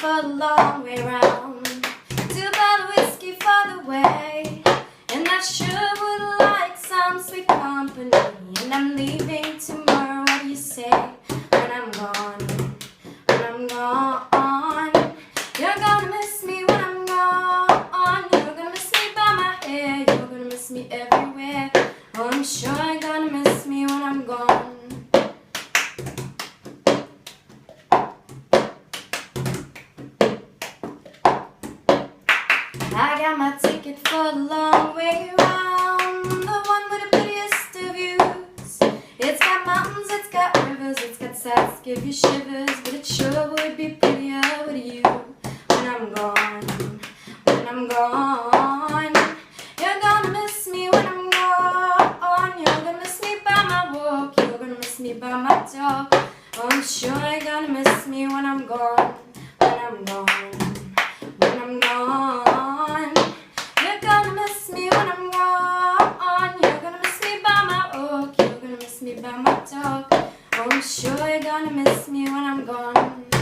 for the long way round. 2 bottle whiskey for the way, and I sure would like some sweet company. And I'm leaving tomorrow, what do you say? When I'm gone, when I'm gone, you're gonna miss me when I'm gone. You're gonna miss me by my hair, you're gonna miss me everywhere. Oh, I'm sure you're gonna miss me when I'm gone. I got my ticket for the long way round, the one with the prettiest of views. It's got mountains, it's got rivers, it's got sights to give you shivers, but it sure would be prettier with you. When I'm gone, when I'm gone, you're gonna miss me when I'm gone. You're gonna miss me by my walk, you're gonna miss me by my talk. Oh, I'm sure you're gonna miss me when I'm gone, when I'm gone, when I'm gone. You're gonna miss me when I'm gone. You're gonna miss me by my walk, you're gonna miss me by my talk. Oh, I'm sure you're gonna miss me when I'm gone.